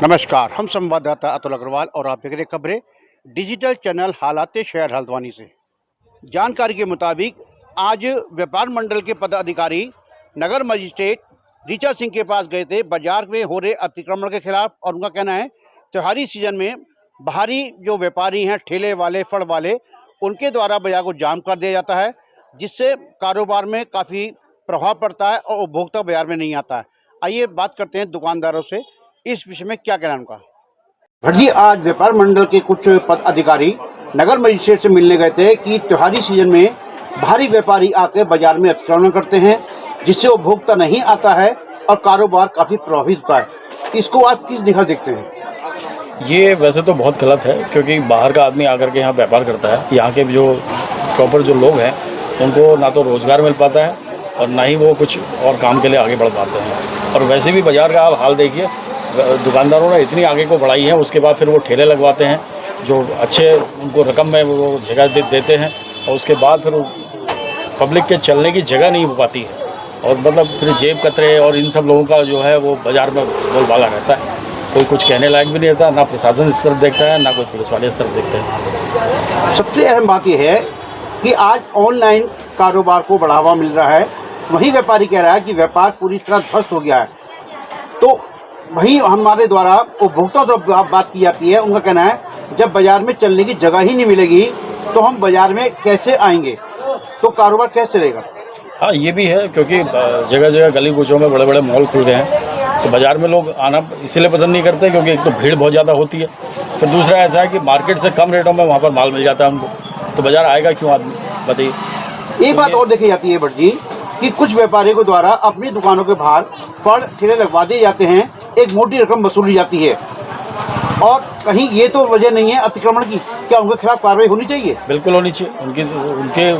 नमस्कार, हम संवाददाता अतुल अग्रवाल और आप देख रहे खबरें डिजिटल चैनल हालात शहर हल्द्वानी से। जानकारी के मुताबिक आज व्यापार मंडल के पदाधिकारी नगर मजिस्ट्रेट ऋचा सिंह के पास गए थे बाजार में हो रहे अतिक्रमण के खिलाफ। और उनका कहना है त्योहारी सीजन में बाहरी जो व्यापारी हैं, ठेले वाले, फड़ वाले, उनके द्वारा बाजार को जाम कर दिया जाता है, जिससे कारोबार में काफ़ी प्रभाव पड़ता है और उपभोक्ता बाजार में नहीं आता है। आइए बात करते हैं दुकानदारों से, इस विषय में क्या कहना उनका। भट्ट जी, आज व्यापार मंडल के कुछ पदाधिकारी नगर मजिस्ट्रेट से मिलने गए थे कि त्योहारी सीजन में भारी व्यापारी आकर बाजार में अतिक्रमण करते हैं, जिससे उपभोक्ता नहीं आता है और कारोबार काफी प्रभावित होता है। इसको आप किस दिशा देखते हैं? ये वैसे तो बहुत गलत है, क्योंकि बाहर का आदमी आकर के यहाँ व्यापार करता है। यहाँ के जो प्रॉपर जो लोग हैं उनको ना तो रोजगार मिल पाता है और ना ही वो कुछ और काम के लिए आगे बढ़ पाते हैं। और वैसे भी बाजार का आप हाल देखिए, दुकानदारों ने इतनी आगे को बढ़ाई है, उसके बाद फिर वो ठेले लगवाते हैं जो अच्छे उनको रकम में वो जगह देते हैं, और उसके बाद फिर पब्लिक के चलने की जगह नहीं हो पाती है, और मतलब फिर जेब कतरे और इन सब लोगों का जो है वो बाज़ार में बोलबाला रहता है। कोई कुछ कहने लायक भी नहीं रहता, ना प्रशासन इस तरफ देखता है, ना कोई पुलिस वाले इस तरफ देखते हैं। सबसे अहम बात यह है कि आज ऑनलाइन कारोबार को बढ़ावा मिल रहा है। वहीं व्यापारी कह रहा है कि व्यापार पूरी तरह ध्वस्त हो गया है। तो वहीं हमारे द्वारा उपभोक्ता जो बात की जाती है, उनका कहना है जब बाजार में चलने की जगह ही नहीं मिलेगी तो हम बाजार में कैसे आएंगे, तो कारोबार कैसे चलेगा। हाँ, ये भी है, क्योंकि जगह जगह गली कूचों में बड़े बड़े मॉल खुल गए हैं, तो बाज़ार में लोग आना इसीलिए पसंद नहीं करते, क्योंकि एक तो भीड़ बहुत ज़्यादा होती है, फिर दूसरा ऐसा है कि मार्केट से कम रेटों में वहाँ पर माल मिल जाता है उनको, तो बाज़ार आएगा क्यों आदमी, बताइए। एक बात और देखी जाती है भट्ट जी कि कुछ व्यापारियों के द्वारा अपनी दुकानों के बाहर फड़ ठेले लगवा दिए जाते हैं, एक मोटी रकम वसूली जाती है, और कहीं ये तो वजह नहीं है अतिक्रमण की। क्या उनके खिलाफ कार्रवाई होनी चाहिए? बिल्कुल होनी चाहिए।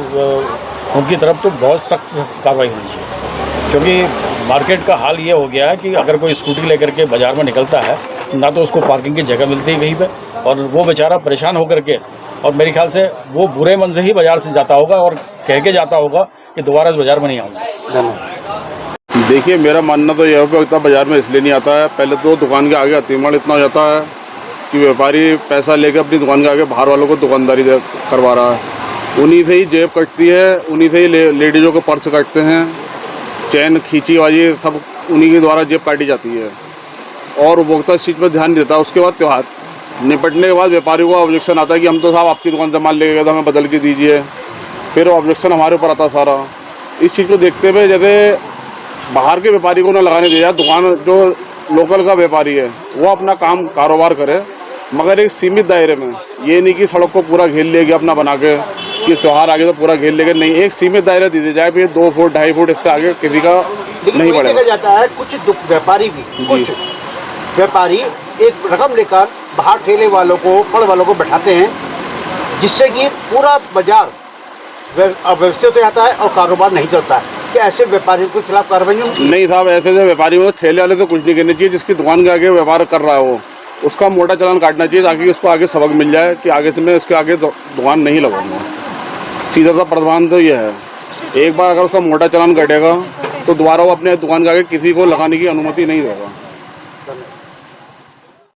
उनकी तरफ तो बहुत सख्त कार्रवाई होनी चाहिए, क्योंकि मार्केट का हाल ये हो गया है कि अगर कोई स्कूटी लेकर के बाज़ार में निकलता है, ना तो उसको पार्किंग की जगह मिलती है कहीं पे, और वो बेचारा परेशान होकर के, और मेरे ख्याल से वो बुरे मन से ही बाज़ार से जाता होगा और कह के जाता होगा कि दोबारा इस बाज़ार में नहीं आऊँगा। देखिए, मेरा मानना तो यह है कि बाज़ार में इसलिए नहीं आता है, पहले तो दुकान के आगे अतिक्रमण इतना हो जाता है कि व्यापारी पैसा लेकर अपनी दुकान के आगे बाहर वालों को दुकानदारी करवा रहा है। उन्हीं से ही जेब कटती है, उन्हीं से ही लेडीज़ों के पर्स कटते हैं, चैन खींची वाली सब उन्हीं के द्वारा जेब काटी जाती है, और उपभोक्ता इस चीज़ पर ध्यान नहीं देता। उसके बाद त्यौहार निपटने के बाद व्यापारियों का ऑब्जेक्शन आता है कि हम तो साहब आपकी दुकान से माल लेके गए तो हमें बदल के दीजिए, फिर ऑब्जेक्शन हमारे ऊपर आता सारा। इस चीज़ को देखते हुए जैसे बाहर के व्यापारी को ना लगाने दिया, दुकान जो लोकल का व्यापारी है वो अपना काम कारोबार करे, मगर एक सीमित दायरे में। ये नहीं कि सड़क को पूरा घेर लेगा अपना बना के कि त्यौहार आगे तो पूरा घेर लेगा, नहीं, एक सीमित दायरा दे दिया जाए। फिर 2 फुट 2.5 फुट इससे आगे किसी का नहीं बढ़ेगा। जाता है कुछ व्यापारी भी, कुछ व्यापारी एक रकम लेकर बाहर ठेले वालों को, फड़ वालों को बैठाते हैं, जिससे कि पूरा बाजार अव्यवस्थित हो जाता है और कारोबार नहीं चलता है। क्या ऐसे व्यापारियों के खिलाफ कार्रवाई नहीं साहब, ऐसे व्यापारियों को ठेले वाले तो कुछ नहीं करना चाहिए। जिसकी दुकान के आगे व्यापार कर रहा है वो, उसका मोटा चालान काटना चाहिए, ताकि उसको आगे सबक मिल जाए कि आगे से मैं उसके आगे दुकान नहीं लगाऊंगा। सीधा सा प्रावधान तो ये है, एक बार अगर उसका मोटा चालान कटेगा तो दोबारा वो अपने दुकान के आगे किसी को लगाने की अनुमति नहीं देगा।